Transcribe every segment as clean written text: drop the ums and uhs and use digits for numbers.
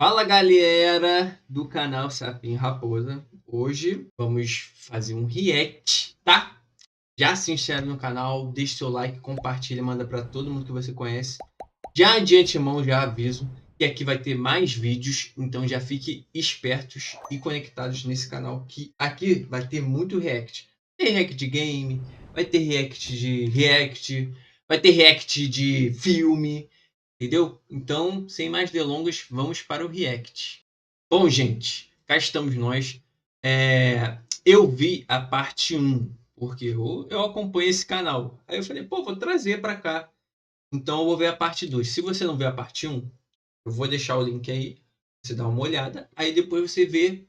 Fala galera do canal Sapim Raposa. Hoje vamos fazer um react, tá? Já se inscreve no canal, deixa seu like, compartilha, manda para todo mundo que você conhece. Já de antemão já aviso que aqui vai ter mais vídeos, então já fique espertos e conectados nesse canal que aqui vai ter muito react. Tem react de game, vai ter react, vai ter react de filme. Entendeu? Então, sem mais delongas, vamos para o react. Bom, gente, cá estamos nós. Eu vi a parte 1, porque eu acompanho esse canal. Aí eu falei, pô, vou trazer para cá. Então eu vou ver a parte 2. Se você não vê a parte 1, eu vou deixar o link aí. Você dá uma olhada. Aí depois você vê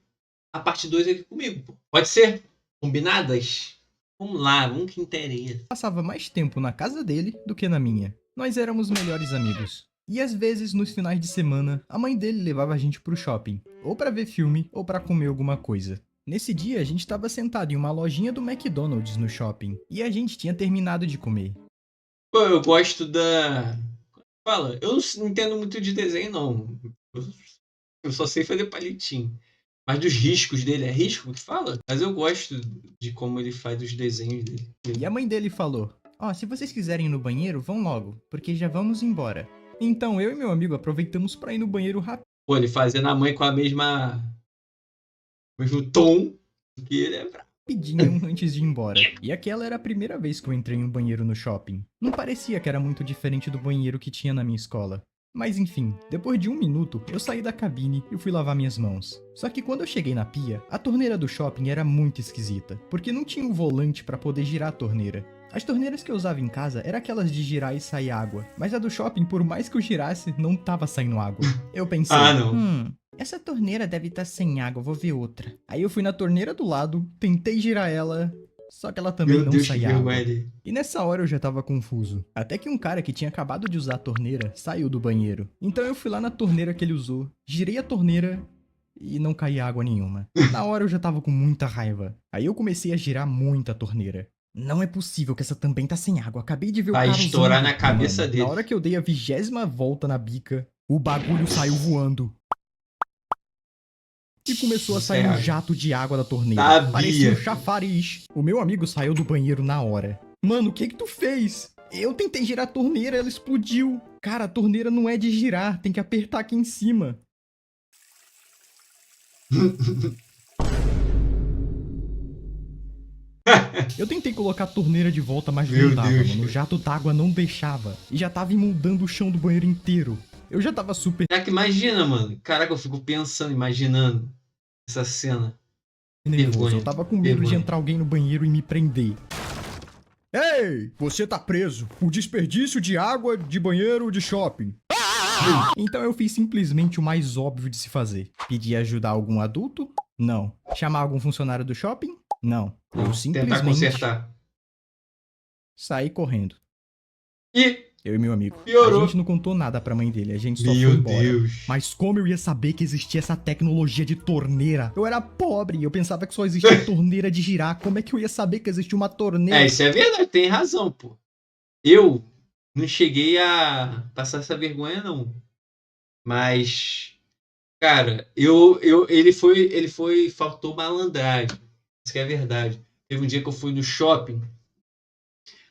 a parte 2 aqui comigo. Pô. Pode ser? Combinadas? Vamos lá, um que interessa. Passava mais tempo na casa dele do que na minha. Nós éramos melhores amigos. E às vezes, nos finais de semana, a mãe dele levava a gente pro shopping, ou pra ver filme, ou pra comer alguma coisa. Nesse dia, a gente estava sentado em uma lojinha do McDonald's no shopping, e a gente tinha terminado de comer. Pô, eu gosto da. Fala, eu não entendo muito de desenho, não. Eu só sei fazer palitinho. Mas dos riscos dele, é risco que fala? Mas eu gosto de como ele faz os desenhos dele. E a mãe dele falou: Ó, se vocês quiserem ir no banheiro, vão logo, porque já vamos embora. Então eu e meu amigo aproveitamos pra ir no banheiro Pô, ele fazendo a mãe com a mesmo tom que ele é brabo. rapidinho antes de ir embora. E aquela era a primeira vez que eu entrei em um banheiro no shopping. Não parecia que era muito diferente do banheiro que tinha na minha escola. Mas enfim, depois de 1 minuto, eu saí da cabine e fui lavar minhas mãos. Só que quando eu cheguei na pia, a torneira do shopping era muito esquisita, porque não tinha um volante para poder girar a torneira. As torneiras que eu usava em casa eram aquelas de girar e sair água, mas a do shopping, por mais que eu girasse, não tava saindo água. Eu pensei, Não. essa torneira deve estar sem água, vou ver outra. Aí eu fui na torneira do lado, tentei girar ela, só que ela também Meu não Deus, que saía água. vergonha dele. E nessa hora eu já tava confuso. Até que um cara que tinha acabado de usar a torneira saiu do banheiro. Então eu fui lá na torneira que ele usou, girei a torneira e não caía água nenhuma. Na hora eu já tava com muita raiva. Aí eu comecei a girar muito a torneira. Não é possível que essa também tá sem água. Acabei de ver o Vai cara estourar usando. na cabeça Mano, dele. na hora que eu dei a 20ª volta na bica, o bagulho saiu voando. E começou a sair um jato de água da torneira. Sabia. Parecia um chafariz. O meu amigo saiu do banheiro na hora. Mano, o que tu fez? Eu tentei girar a torneira, ela explodiu. Cara, a torneira não é de girar, tem que apertar aqui em cima. Eu tentei colocar a torneira de volta, mas Meu não dava, Deus. mano. O jato d'água não deixava. E já tava inundando o chão do banheiro inteiro. Eu já tava super Caraca, imagina, mano. Caraca, eu fico pensando, imaginando essa cena. nervoso. Vergonha. Eu tava com medo de entrar alguém no banheiro e me prender. Ei, você tá preso por desperdício de água de banheiro de shopping. Então eu fiz simplesmente o mais óbvio de se fazer. Pedir ajuda a algum adulto? Não. Chamar algum funcionário do shopping? Não. Eu Tentar simplesmente consertar. saí correndo. E Eu e meu amigo. piorou. A gente não contou nada pra mãe dele, a gente só Meu foi embora. Deus. Mas como eu ia saber que existia essa tecnologia de torneira? Eu era pobre, eu pensava que só existia torneira de girar. Como é que eu ia saber que existia uma torneira? Isso é verdade, tem razão, pô. Eu não cheguei a passar essa vergonha, não. Mas, cara, faltou malandragem. Isso que é verdade. Teve um dia que eu fui no shopping,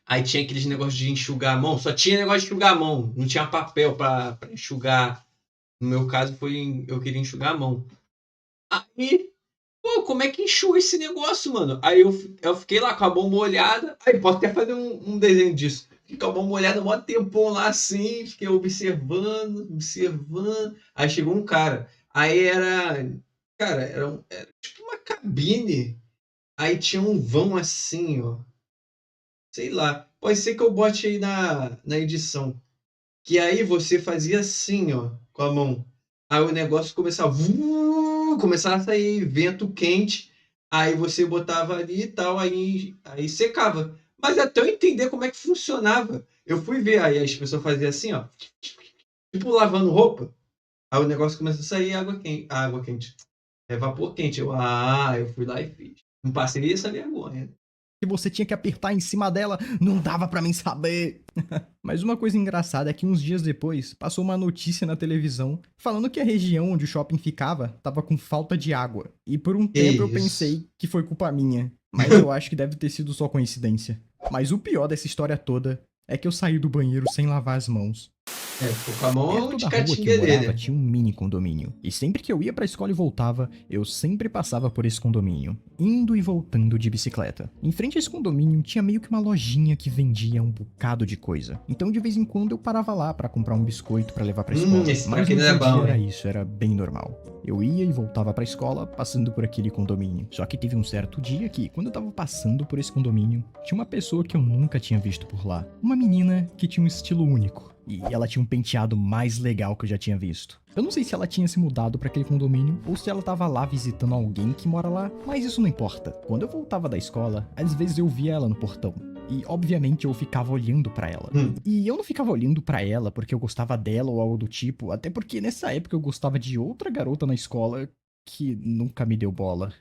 aí tinha aqueles negócios de enxugar a mão, só tinha negócio de enxugar a mão, não tinha papel pra enxugar. No meu caso, eu queria enxugar a mão. Aí, pô, como é que enxuga esse negócio, mano? Aí eu fiquei lá com a mão molhada. Aí, posso até fazer um desenho disso. Fiquei com a mão molhada um tempão lá assim, fiquei observando. Aí chegou um cara. Aí cara, era tipo uma cabine. Aí tinha um vão assim, ó. Sei lá. Pode ser que eu bote aí na edição. Que aí você fazia assim, ó, com a mão. Aí o negócio começava a sair vento quente. Aí você botava ali e tal, aí secava. Mas até eu entender como é que funcionava, eu fui ver. Aí as pessoas faziam assim, ó, tipo lavando roupa. Aí o negócio começa a sair água quente, é vapor quente. Eu fui lá e fiz. Não passei essa vergonha. que você tinha que apertar em cima dela, não dava pra mim saber. Mas uma coisa engraçada é que uns dias depois, passou uma notícia na televisão falando que a região onde o shopping ficava tava com falta de água. E por um Que tempo eu isso? pensei que foi culpa minha, mas eu acho que deve ter sido só coincidência. Mas o pior dessa história toda é que eu saí do banheiro sem lavar as mãos. Ficou com a mão Perto de da rua que eu catinguerê, morava né? tinha um mini condomínio. E sempre que eu ia pra escola e voltava, eu sempre passava por esse condomínio, indo e voltando de bicicleta. Em frente a esse condomínio tinha meio que uma lojinha que vendia um bocado de coisa. Então de vez em quando eu parava lá pra comprar um biscoito pra levar pra escola. Esse Mas no traquinas dia é a dia bom, era hein? isso, era bem normal. Eu ia e voltava pra escola, passando por aquele condomínio. Só que teve um certo dia que, quando eu tava passando por esse condomínio, tinha uma pessoa que eu nunca tinha visto por lá. Uma menina que tinha um estilo único. E ela tinha um penteado mais legal que eu já tinha visto. Eu não sei se ela tinha se mudado pra aquele condomínio ou se ela tava lá visitando alguém que mora lá, mas isso não importa. Quando eu voltava da escola, às vezes eu via ela no portão. E obviamente eu ficava olhando pra ela. E eu não ficava olhando pra ela porque eu gostava dela ou algo do tipo, até porque nessa época eu gostava de outra garota na escola que nunca me deu bola.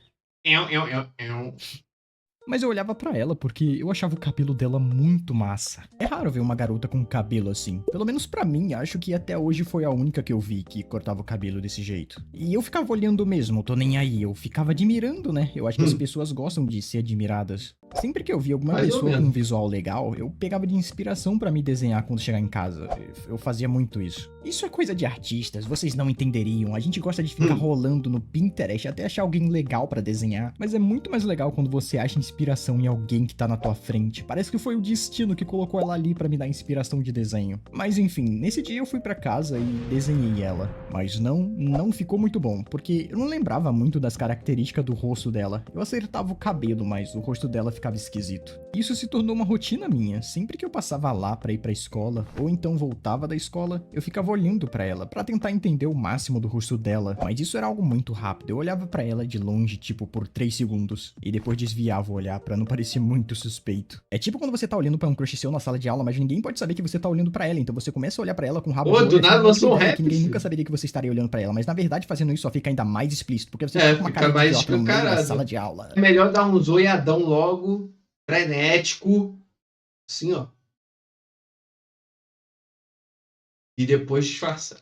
Mas eu olhava pra ela porque eu achava o cabelo dela muito massa. É raro ver uma garota com cabelo assim. Pelo menos pra mim, acho que até hoje foi a única que eu vi que cortava o cabelo desse jeito. E eu ficava olhando mesmo, tô nem aí. Eu ficava admirando, né? Eu acho que as pessoas gostam de ser admiradas. Sempre que eu via alguma Mais ou pessoa com um menos. visual legal, eu pegava de inspiração pra me desenhar quando chegar em casa. Eu fazia muito isso. Isso é coisa de artistas, vocês não entenderiam. A gente gosta de ficar rolando no Pinterest até achar alguém legal pra desenhar. Mas é muito mais legal quando você acha inspiração em alguém que tá na tua frente. Parece que foi o destino que colocou ela ali pra me dar inspiração de desenho. Mas enfim, nesse dia eu fui pra casa e desenhei ela. Mas não ficou muito bom, porque eu não lembrava muito das características do rosto dela. Eu acertava o cabelo, mas o rosto dela ficava esquisito. Isso se tornou uma rotina minha. Sempre que eu passava lá pra ir pra escola, ou então voltava da escola, eu ficava olhando pra ela, pra tentar entender o máximo do rosto dela. Mas isso era algo muito rápido. Eu olhava pra ela de longe, tipo, por 3 segundos, e depois desviava o olhar pra não parecer muito suspeito. É tipo quando você tá olhando pra um crush seu na sala de aula, mas ninguém pode saber que você tá olhando pra ela, então você começa a olhar pra ela com o rabo Pô, de do olho, nada achando muita lançou um ideia rap, que ninguém nunca filho. saberia que você estaria olhando pra ela, mas na verdade fazendo isso só fica ainda mais explícito, porque você fica com uma Fica cara de mais idiota no meio da escancarado. sala de aula. É melhor dar um zoiadão logo, frenético, assim, ó. E depois disfarçar.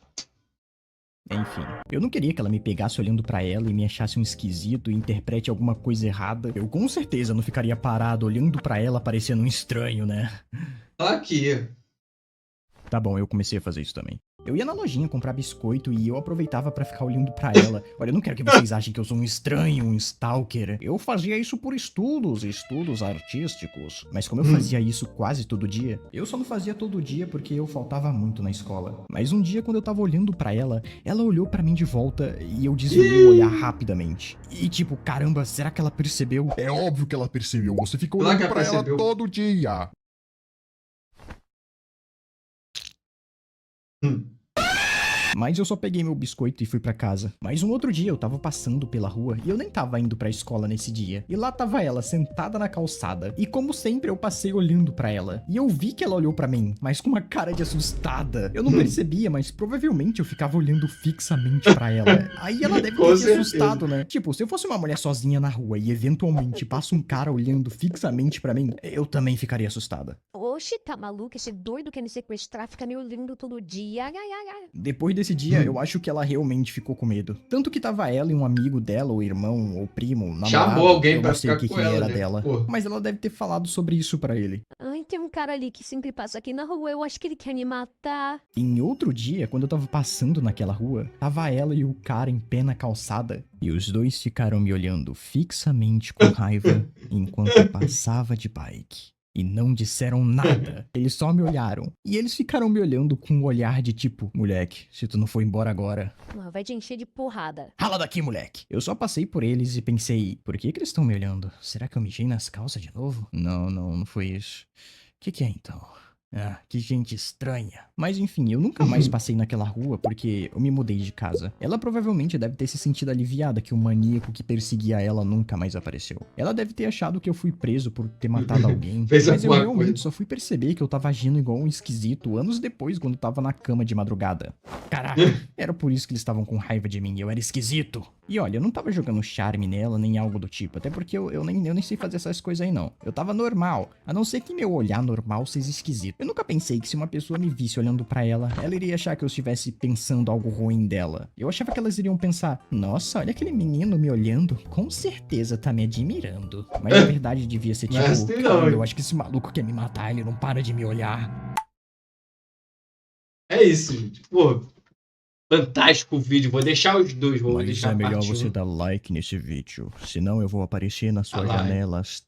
Enfim, eu não queria que ela me pegasse olhando pra ela e me achasse um esquisito e interprete alguma coisa errada. Eu com certeza não ficaria parado olhando pra ela parecendo um estranho, né? Aqui. Tá bom, eu comecei a fazer isso também. Eu ia na lojinha comprar biscoito e eu aproveitava pra ficar olhando pra ela. Olha, eu não quero que vocês achem que eu sou um estranho, um stalker. Eu fazia isso por estudos artísticos. Mas como eu fazia isso quase todo dia, eu só não fazia todo dia porque eu faltava muito na escola. Mas um dia quando eu tava olhando pra ela, ela olhou pra mim de volta e eu desviei o olhar rapidamente. E tipo, caramba, será que ela percebeu? É óbvio que ela percebeu. Você fica Lá que olhando ela pra ela percebeu. todo dia. Mas eu só peguei meu biscoito e fui pra casa. Mas um outro dia eu tava passando pela rua e eu nem tava indo pra escola nesse dia. E lá tava ela, sentada na calçada. E como sempre eu passei olhando pra ela. E eu vi que ela olhou pra mim, mas com uma cara de assustada. Eu não percebia, mas provavelmente eu ficava olhando fixamente pra ela. Aí ela deve Com ter se certeza. assustado, né? Tipo, se eu fosse uma mulher sozinha na rua e eventualmente passa um cara olhando fixamente pra mim, eu também ficaria assustada. Oxe, tá maluco? Esse doido quer me sequestrar, fica me olhando todo dia. Ai, ai, ai, ai. Depois desse dia, eu acho que ela realmente ficou com medo. Tanto que tava ela e um amigo dela, ou irmão, ou primo, namorado, Chamou alguém eu pra não sei o ficar que, com que ela, era né? dela. Pô. Mas ela deve ter falado sobre isso pra ele. Ai, tem um cara ali que sempre passa aqui na rua. Eu acho que ele quer me matar. Em outro dia, quando eu tava passando naquela rua, tava ela e o cara em pé na calçada. E os dois ficaram me olhando fixamente com raiva enquanto eu passava de bike. E não disseram nada. Eles só me olharam. E eles ficaram me olhando com um olhar de tipo, moleque, se tu não for embora agora, Ah, vai te encher de porrada. rala daqui, moleque! Eu só passei por eles e pensei, por que eles estão me olhando? Será que eu mijei nas calças de novo? Não foi isso. O que é então? Ah, que gente estranha. Mas enfim, eu nunca mais passei naquela rua porque eu me mudei de casa. Ela provavelmente deve ter se sentido aliviada que o maníaco que perseguia ela nunca mais apareceu. Ela deve ter achado que eu fui preso por ter matado alguém. Fez Mas eu alguma realmente coisa. só fui perceber que eu tava agindo igual um esquisito anos depois, quando tava na cama de madrugada. Caraca, era por isso que eles estavam com raiva de mim, eu era esquisito. E olha, eu não tava jogando charme nela, nem algo do tipo, até porque eu nem sei fazer essas coisas aí não. Eu tava normal, a não ser que meu olhar normal seja esquisito. Eu nunca pensei que se uma pessoa me visse olhando pra ela, ela iria achar que eu estivesse pensando algo ruim dela. Eu achava que elas iriam pensar, nossa, olha aquele menino me olhando, com certeza tá me admirando. Mas na verdade devia ser tipo, Mas tem não, caramba, hein? eu acho que esse maluco quer me matar, ele não para de me olhar. É isso, gente. Pô, fantástico o vídeo. Vou deixar os dois. Vou Mas deixar é a melhor parte você 1. dar like nesse vídeo, senão eu vou aparecer na sua Tá lá, hein? janela às